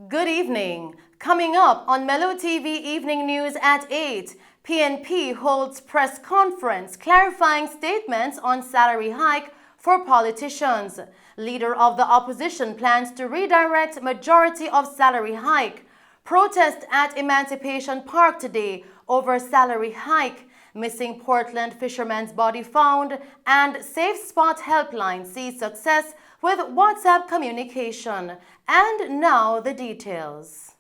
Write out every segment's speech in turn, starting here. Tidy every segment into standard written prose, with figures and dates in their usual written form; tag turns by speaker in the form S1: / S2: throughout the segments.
S1: Good evening. Coming up on Mello TV Evening News at 8, PNP holds press conference clarifying statements on salary hike for politicians. Leader of the opposition plans to redirect majority of salary hike. Protest at Emancipation Park today over salary hike. Missing Portland fisherman's body found, and Safe Spot Helpline sees success with WhatsApp communication. And now the details.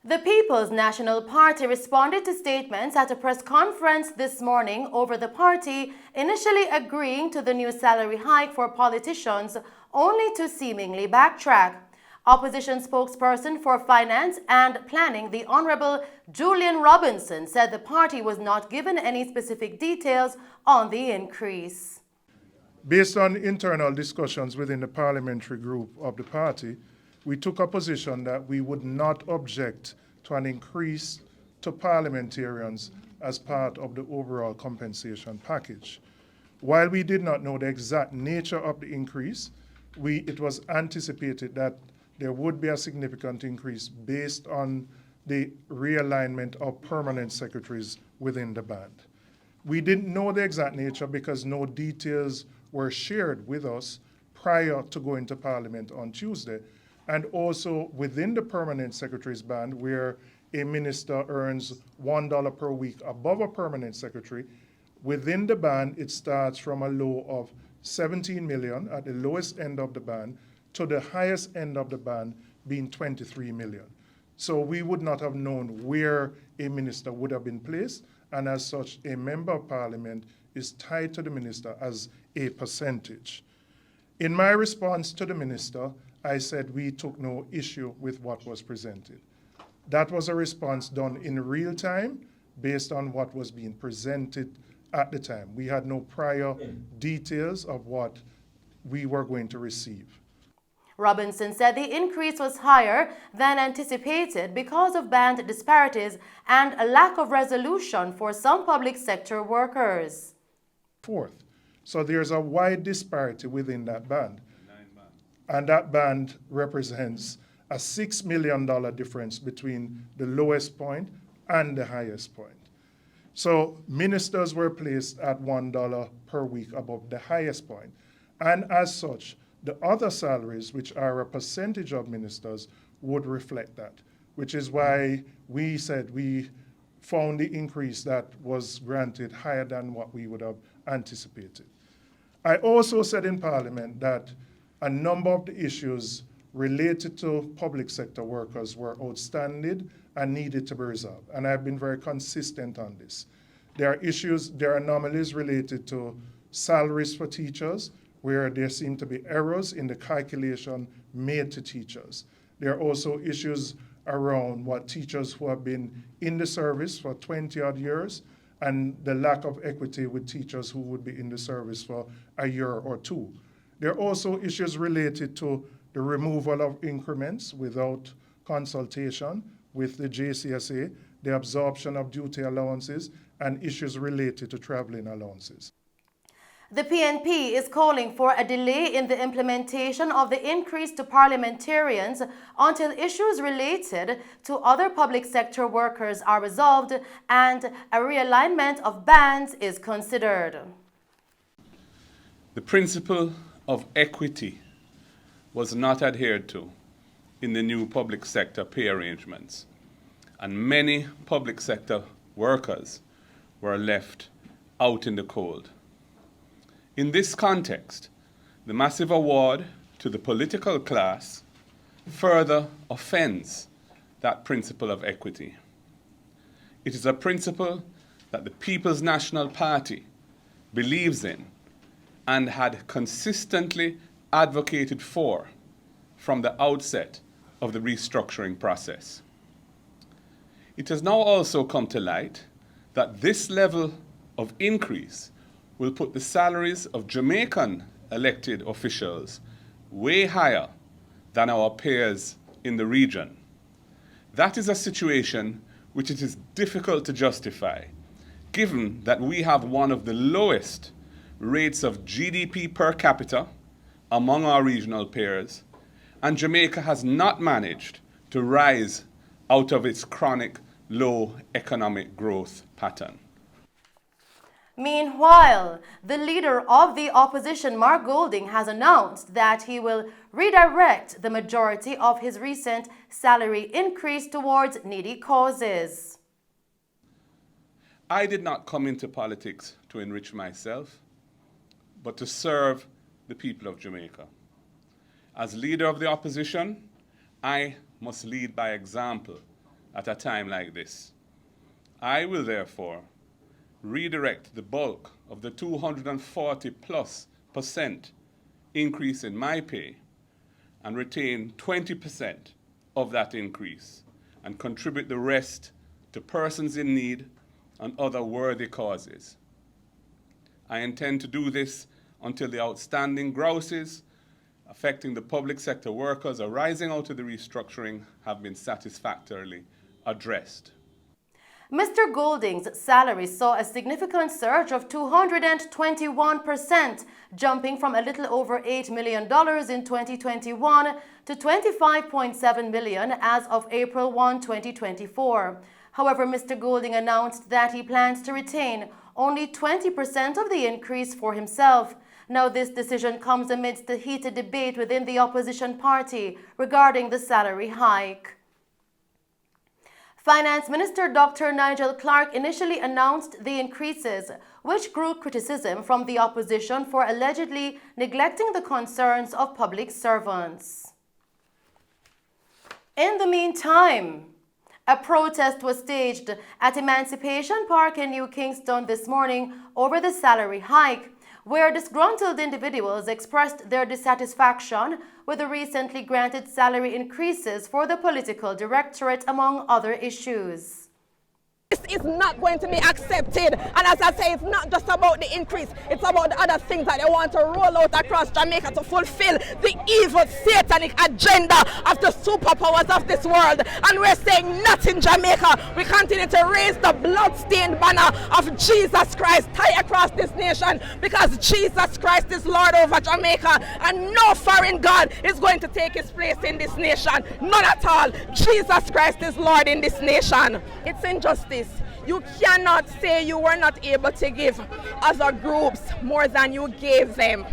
S1: The People's National Party responded to statements at a press conference this morning over the party initially agreeing to the new salary hike for politicians, only to seemingly backtrack. Opposition spokesperson for Finance and Planning, the Honorable Julian Robinson, said the party was not given any specific details on the increase.
S2: Based on internal discussions within the parliamentary group of the party, we took a position that we would not object to an increase to parliamentarians as part of the overall compensation package. While we did not know the exact nature of the increase, it was anticipated that there would be a significant increase based on the realignment of permanent secretaries within the band. We didn't know the exact nature because no details were shared with us prior to going to Parliament on Tuesday. And also within the permanent secretary's band, where a minister earns $1 per week above a permanent secretary, within the band, it starts from a low of 17 million at the lowest end of the band to the highest end of the band being 23 million. So we would not have known where a minister would have been placed, and as such, a member of parliament is tied to the minister as a percentage. In my response to the minister, I said we took no issue with what was presented. That was a response done in real time based on what was being presented at the time. We had no prior details of what we were going to receive.
S1: Robinson said the increase was higher than anticipated because of band disparities and a lack of resolution for some public sector workers.
S2: Fourth, so there's a wide disparity within that band. And that band represents a $6 million difference between the lowest point and the highest point. So ministers were placed at $1 per week above the highest point. And as such, the other salaries, which are a percentage of ministers, would reflect that, which is why we said we found the increase that was granted higher than what we would have anticipated. I also said in Parliament that a number of the issues related to public sector workers were outstanding and needed to be resolved. And I've been very consistent on this. There are anomalies related to salaries for teachers, where there seem to be errors in the calculation made to teachers. There are also issues around what teachers who have been in the service for 20 odd years and the lack of equity with teachers who would be in the service for a year or two. There are also issues related to the removal of increments without consultation with the JCSA, the absorption of duty allowances, and issues related to traveling allowances.
S1: The PNP is calling for a delay in the implementation of the increase to parliamentarians until issues related to other public sector workers are resolved and a realignment of bands is considered.
S3: The principle of equity was not adhered to in the new public sector pay arrangements, and many public sector workers were left out in the cold. In this context, the massive award to the political class further offends that principle of equity. It is a principle that the People's National Party believes in and had consistently advocated for from the outset of the restructuring process. It has now also come to light that this level of increase will put the salaries of Jamaican elected officials way higher than our peers in the region. That is a situation which it is difficult to justify, given that we have one of the lowest rates of GDP per capita among our regional peers, and Jamaica has not managed to rise out of its chronic low economic growth pattern.
S1: Meanwhile, the leader of the opposition, Mark Golding, has announced that he will redirect the majority of his recent salary increase towards needy causes.
S3: I did not come into politics to enrich myself, but to serve the people of Jamaica. As leader of the opposition, I must lead by example at a time like this. I will therefore redirect the bulk of the 240+% increase in my pay and retain 20% of that increase and contribute the rest to persons in need and other worthy causes. I intend to do this until the outstanding grouses affecting the public sector workers arising out of the restructuring have been satisfactorily addressed.
S1: Mr. Golding's salary saw a significant surge of 221%, jumping from a little over $8 million in 2021 to $25.7 million as of April 1, 2024. However, Mr. Golding announced that he plans to retain only 20% of the increase for himself. Now, this decision comes amidst the heated debate within the opposition party regarding the salary hike. Finance Minister Dr. Nigel Clarke initially announced the increases, which drew criticism from the opposition for allegedly neglecting the concerns of public servants. In the meantime, a protest was staged at Emancipation Park in New Kingston this morning over the salary hike, where disgruntled individuals expressed their dissatisfaction with the recently granted salary increases for the political directorate, among other issues.
S4: This is not going to be accepted, and as I say, it's not just about the increase, it's about the other things that they want to roll out across Jamaica to fulfill the evil satanic agenda of the superpowers of this world. And we're saying not in Jamaica. We continue to raise the blood-stained banner of Jesus Christ high across this nation, because Jesus Christ is Lord over Jamaica, and no foreign God is going to take his place in this nation. None at all. Jesus Christ is Lord in this nation. It's injustice. You cannot say you were not able to give other groups more than you gave them,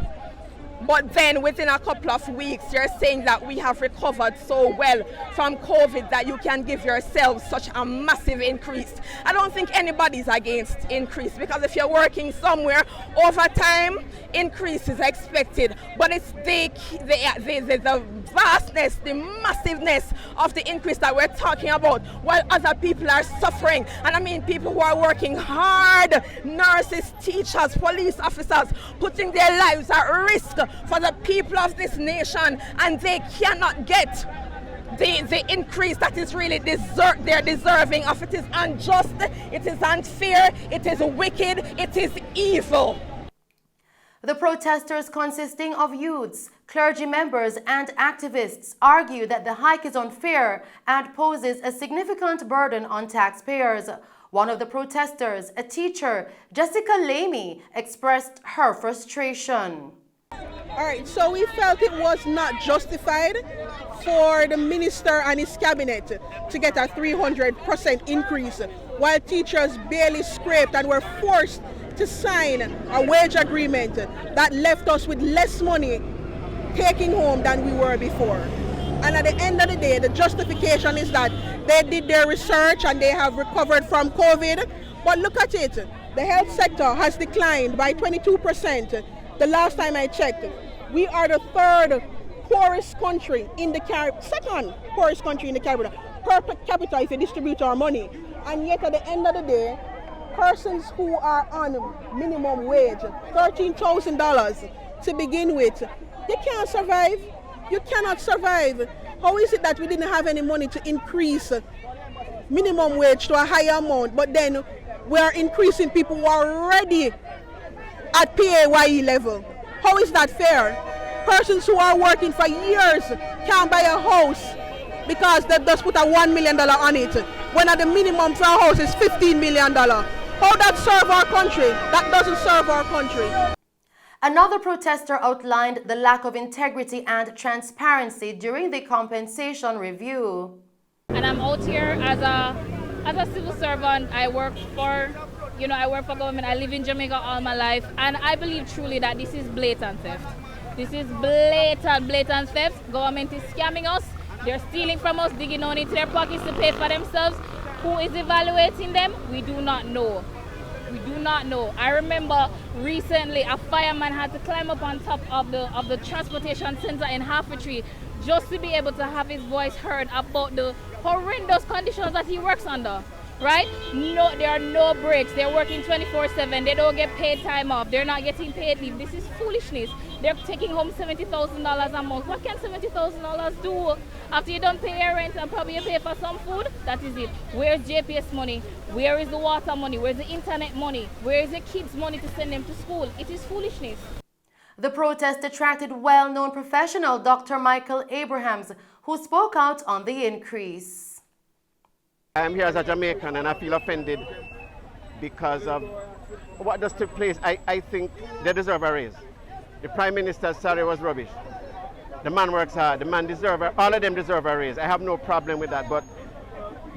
S4: but then within a couple of weeks you're saying that we have recovered so well from COVID that you can give yourselves such a massive increase. I don't think anybody's against increase, because if you're working somewhere, over time increase is expected, but it's the vastness, the massiveness of the increase that we're talking about, while other people are suffering. And I mean people who are working hard, nurses, teachers, police officers, putting their lives at risk for the people of this nation, and they cannot get the increase that is really they're deserving of. It is unjust, it is unfair, it is wicked, it is evil.
S1: The protesters, consisting of youths, clergy members, and activists, argue that the hike is unfair and poses a significant burden on taxpayers. One of the protesters, a teacher, Jessica Lamy, expressed her frustration.
S5: All right, so we felt it was not justified for the minister and his cabinet to get a 300% increase, while teachers barely scraped and were forced to sign a wage agreement that left us with less money taking home than we were before. And at the end of the day, the justification is that they did their research and they have recovered from COVID. But look at it, the health sector has declined by 22%. The last time I checked, we are the third poorest country in the Caribbean, second poorest country in the Caribbean, per capita if you distribute our money. And yet at the end of the day, persons who are on minimum wage, $13,000 to begin with, they can't survive. You cannot survive. How is it that we didn't have any money to increase minimum wage to a higher amount, but then we are increasing people who are already at PAYE level? How is that fair? Persons who are working for years can't buy a house because they just put a $1 million on it, when at the minimum for a house is $15 million. How that serve our country? That doesn't serve our country.
S1: Another protester outlined the lack of integrity and transparency during the compensation review.
S6: And I'm out here as a civil servant. I work for government. I live in Jamaica all my life, and I believe truly that this is blatant theft. This is blatant theft. Government is scamming us. They're stealing from us, digging on into their pockets to pay for themselves. Who is evaluating them? We do not know. We do not know. I remember recently a fireman had to climb up on top of the transportation center in Half-a-Tree just to be able to have his voice heard about the horrendous conditions that he works under. Right? No, there are no breaks. They're working 24/7. They don't get paid time off. They're not getting paid leave. This is foolishness. They're taking home $70,000 a month. What can $70,000 do after you don't pay your rent and probably you pay for some food? That is it. Where's JPS money? Where is the water money? Where's the internet money? Where is the kids' money to send them to school? It is foolishness.
S1: The protest attracted well-known professional Dr. Michael Abrahams, who spoke out on the increase.
S7: I am here as a Jamaican and I feel offended because of what just took place. I think they deserve a raise. The Prime Minister's salary was rubbish. The man works hard, the man deserves, all of them deserve a raise. I have no problem with that, but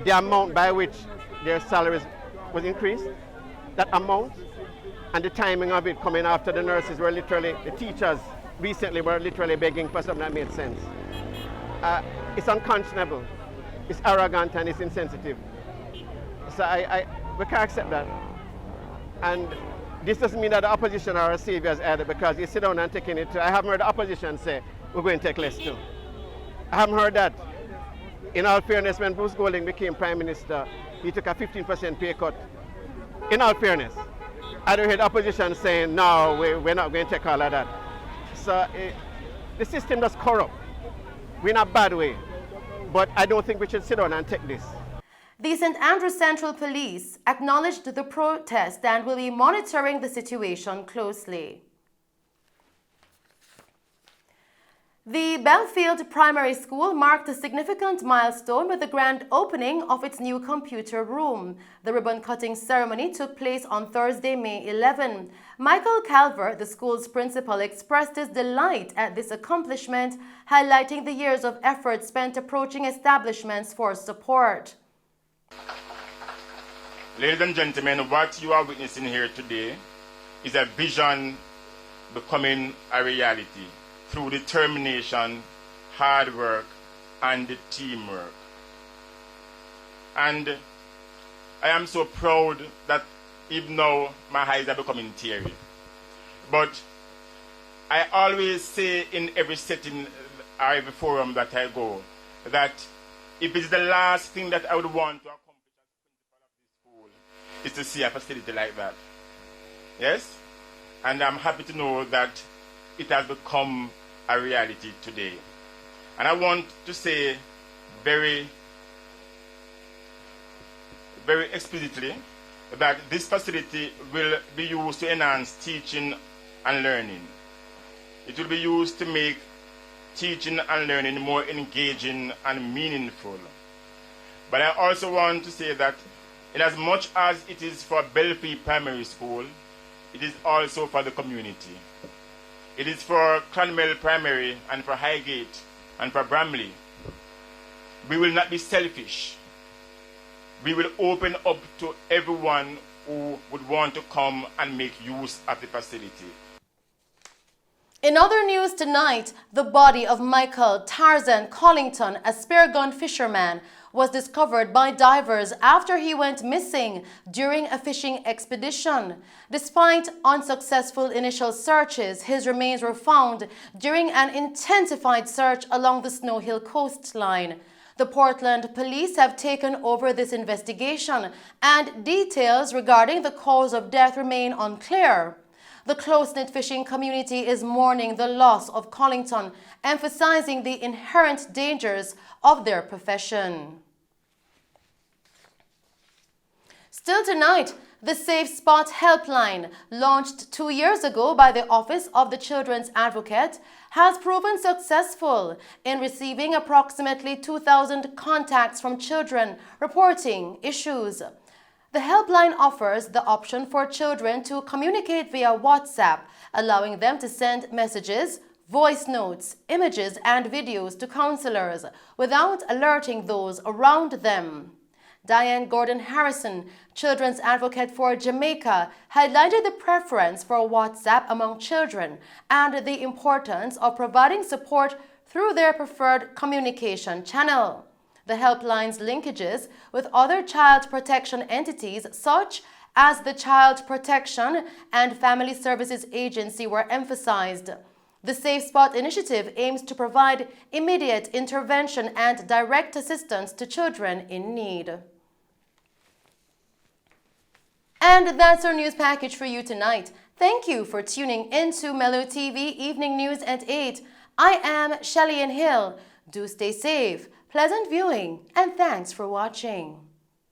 S7: the amount by which their salaries was increased, that amount, and the timing of it coming after the nurses were literally, the teachers recently were literally begging for something that made sense. It's unconscionable. It's arrogant and it's insensitive. So we can't accept that. And this doesn't mean that the opposition are our saviors either, because you sit down and taking it. I haven't heard the opposition say, we're going to take less too. I haven't heard that. In all fairness, when Bruce Golding became Prime Minister, he took a 15% pay cut. In all fairness. I don't hear the opposition saying, no, we're not going to take all of that. So the system does corrupt. We're in a bad way. But I don't think we should sit down and take this.
S1: The St. Andrews Central Police acknowledged the protest and will be monitoring the situation closely. The Belfield Primary School marked a significant milestone with the grand opening of its new computer room. The ribbon-cutting ceremony took place on Thursday, May 11. Michael Calvert, the school's principal, expressed his delight at this accomplishment, highlighting the years of effort spent approaching establishments for support.
S8: Ladies and gentlemen, what you are witnessing here today is a vision becoming a reality through determination, hard work, and teamwork. And I am so proud that even now my eyes are becoming teary. But I always say in every setting or every forum that I go, that if it's the last thing that I would want to accomplish as principal of this school, is to see a facility like that. Yes? And I'm happy to know that it has become a reality today. And I want to say very explicitly that this facility will be used to enhance teaching and learning. It will be used to make teaching and learning more engaging and meaningful. But I also want to say that in as much as it is for Belfield Primary School, it is also for the community. It is for Clonmel Primary and for Highgate and for Bramley. We will not be selfish. We will open up to everyone who would want to come and make use of the facility.
S1: In other news tonight, the body of Michael Tarzan Collington, a spear gun fisherman, was discovered by divers after he went missing during a fishing expedition. Despite unsuccessful initial searches, his remains were found during an intensified search along the Snow Hill coastline. The Portland police have taken over this investigation, and details regarding the cause of death remain unclear. The close-knit fishing community is mourning the loss of Collington, emphasizing the inherent dangers of their profession. Still tonight, the Safe Spot Helpline, launched 2 years ago by the Office of the Children's Advocate, has proven successful in receiving approximately 2,000 contacts from children reporting issues. The helpline offers the option for children to communicate via WhatsApp, allowing them to send messages, voice notes, images, and videos to counselors without alerting those around them. Diane Gordon Harrison, children's advocate for Jamaica, highlighted the preference for WhatsApp among children and the importance of providing support through their preferred communication channel. The helpline's linkages with other child protection entities such as the Child Protection and Family Services Agency were emphasized. The Safe Spot initiative aims to provide immediate intervention and direct assistance to children in need. And that's our news package for you tonight. Thank you for tuning into Mello TV Evening News at 8. I am Shelley Hill. Do stay safe, pleasant viewing, and thanks for watching.